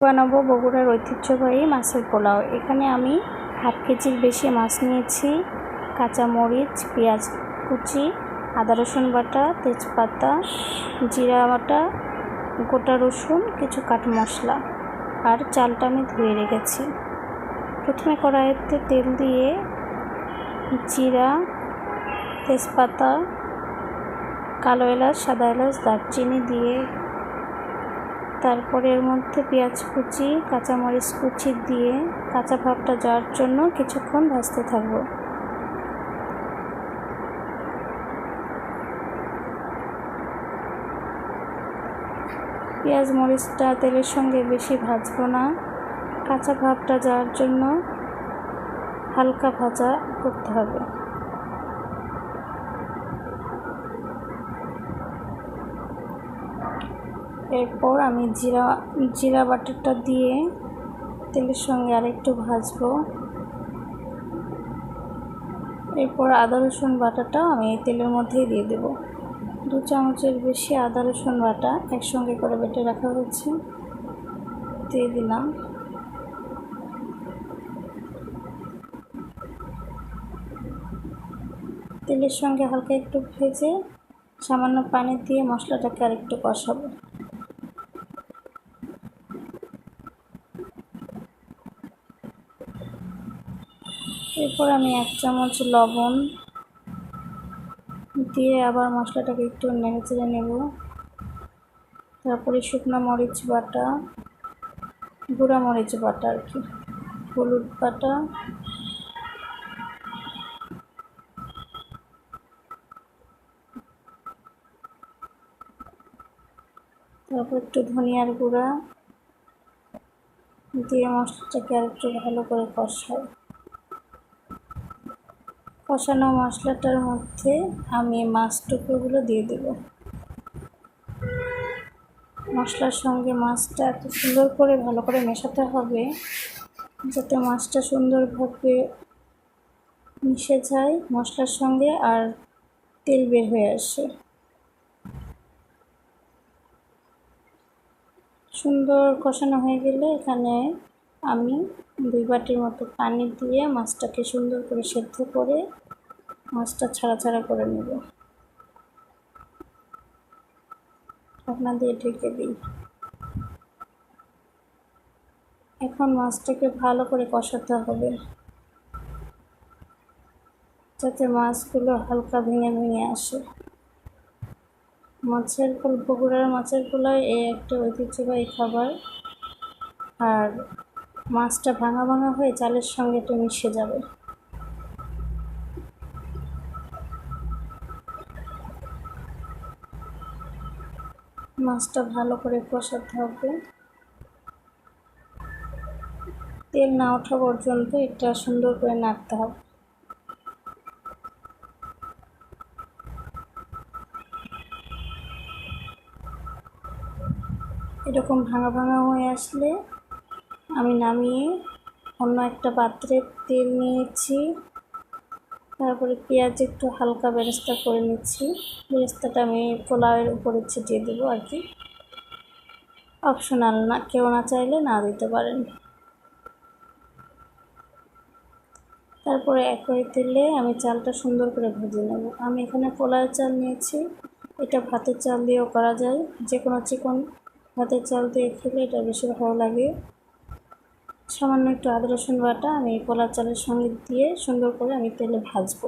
বানাবো বগুড়ার ঐতিহ্যবাহী মাছের পোলাও। এখানে আমি হাফ কেজির বেশি মাছ নিয়েছি। কাঁচামরিচ, পেঁয়াজ কুচি, আদা রসুন বাটা, তেজপাতা, জিরা বাটা, গোটা রসুন, কিছু কাঠ মশলা আর চালটা আমি ধুয়ে রেখেছি। প্রথমে কড়াইতে তেল দিয়ে জিরা, তেজপাতা, কালো এলাচ, সাদা এলাচ, দারচিনি দিয়ে তারপরে এর মধ্যে পেঁয়াজ কুচি, কাঁচামরিচ কুচি দিয়ে কাঁচা ভাবটা যাওয়ার জন্য কিছুক্ষণ ভাজতে থাকবো। পেঁয়াজ মরিচটা তেলের সঙ্গে বেশি ভাজবো না, কাঁচা ভাবটা যাওয়ার জন্য হালকা ভাজা করতে হবে। এরপর আমি জিরা বাটাটা দিয়ে তেলের সঙ্গে আরেকটু ভাজবো। এরপর আদা রসুন বাটাটা আমি এই তেলের মধ্যেই দিয়ে দেব। 2 চামচের বেশি আদা রসুন বাটা একসঙ্গে করে বেটে রাখা হয়েছে, দিয়ে দিলাম। তেলের সঙ্গে হালকা একটু ভেজে সামান্য পানি দিয়ে মশলাটাকে আরেকটু কষাবো। এরপর আমি 1 চামচ লবণ দিয়ে আবার মশলাটাকে একটু নেড়েচেড়ে নেব। তারপরে শুকনো মরিচ বাটা, গুঁড়া মরিচ বাটা আর কি, হলুদ বাটা, তারপর একটু ধনিয়ার গুঁড়া দিয়ে মশলাটাকে আরেকটু ভালো করে কষাই। কষানো মশলাটার মধ্যে আমি মাছ টুকরোগুলো দিয়ে দেব। মশলার সঙ্গে মাছটা এত সুন্দর করে ভালো করে মেশাতে হবে যাতে মাছটা সুন্দরভাবে মিশে যায় মশলার সঙ্গে আর তেল বের হয়ে আসে। সুন্দর কষানো হয়ে গেলে এখানে আমি 2 বাটির মতো পানি দিয়ে মাছটাকে সুন্দর করে সেদ্ধ করে মাছটা ছাড়া ছাড়া করে নেব। ঢাকনা দিয়ে ঢেকে দিই। এখন মাছটাকে ভালো করে কষাতে হবে যাতে মাছগুলো হালকা ভেঙে ভেঙে আসে। বগুড়ার মাছের পোলাও এই একটা ঐতিহ্যবাহী খাবার, আর মাছটা ভাঙা ভাঙা হয়ে চালের সঙ্গে একটু মিশে যাবে। মাছটা ভালো করে কষাতে হবে, তেল না ওঠা পর্যন্ত এটা সুন্দর করে নাড়তে হবে। এরকম ভাঙা ভাঙা হয়ে আসলে আমি নামিয়ে অন্য একটা পাত্রে তেল নিয়েছি। তারপরে পেঁয়াজ একটু হালকা বেরেস্তা করে নিচ্ছি। বেরেস্তাটা আমি পোলাওয়ের উপরে ছিটিয়ে দেবো আর কি, অপশনাল না, কেউ না চাইলে না দিতে পারেন। তারপরে একই তেলে আমি চালটা সুন্দর করে ভেজে নেব। আমি এখানে পোলাওয়ের চাল নিয়েছি, এটা ভাতের চাল দিয়েও করা যায়, যে কোনো চিকন ভাতের চাল দিয়ে খেলে এটা বেশি ভালো লাগে। সামান্য একটু আদা রসুন বাটা আমি পোলাও চালের সঙ্গে দিয়ে সুন্দর করে আমি তেলে ভাজবো।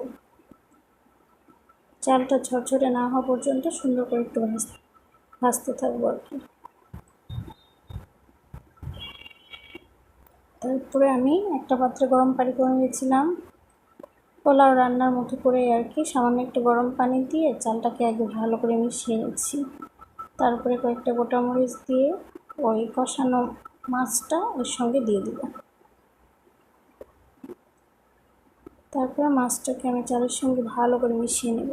চালটা ঝরঝরে না হওয়া পর্যন্ত সুন্দর করে একটু ভাজতে থাকবো আর কি। তারপরে আমি একটা পাত্রে গরম পানি করে নিয়েছিলাম, পোলাও রান্নার মতো করে আর কি। সামান্য একটু গরম পানি দিয়ে চালটাকে আগে ভালো করে মিশিয়ে নিচ্ছি। তারপরে কয়েকটা গোটা মরিচ দিয়ে ওই কষানো মাছটা ওর সঙ্গে দিয়ে দিব। তারপরে মাছটাকে আমি চালের সঙ্গে ভালো করে মিশিয়ে নেব।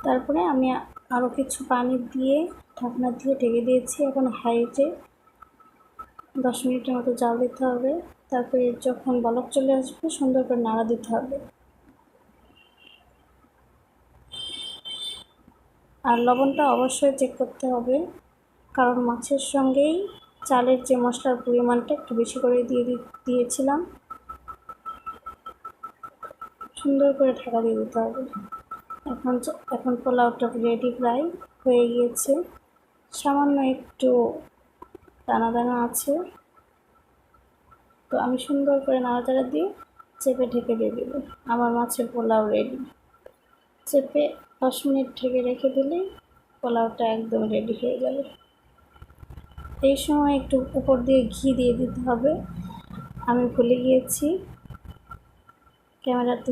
তারপরে আমি আরও কিছু পানি দিয়ে ঢাকনা দিয়ে ঢেকে দিয়েছি। এখন হাইতে 10 মিনিটের মতো জাল দিতে হবে। তারপরে যখন বলক চলে আসবে সুন্দর করে নাড়া দিতে হবে। আর লবণটা অবশ্যই চেক করতে হবে। কারণ মাছের সঙ্গেই চালের যে মশলার পরিমাণটা একটু বেশি করে দিয়েছিলাম। সুন্দর করে ঢাকা দিয়ে দিতে হবে। এখন পোলাওটা রেডি প্রায় হয়ে গিয়েছে, সামান্য একটু দানা দানা আছে, তো আমি সুন্দর করে নাড়াচাড়া দিয়ে চেপে ঢেকে দিয়ে দেবো। আমার মাছের পোলাও রেডি। চেপে 10 মিনিট ঢেকে রেখে দিলেই পোলাওটা একদম রেডি হয়ে যাবে। এই সময় একটু উপর দিয়ে ঘি দিয়ে দিতে হবে, আমি ভুলে গিয়েছি ক্যামেরাতে।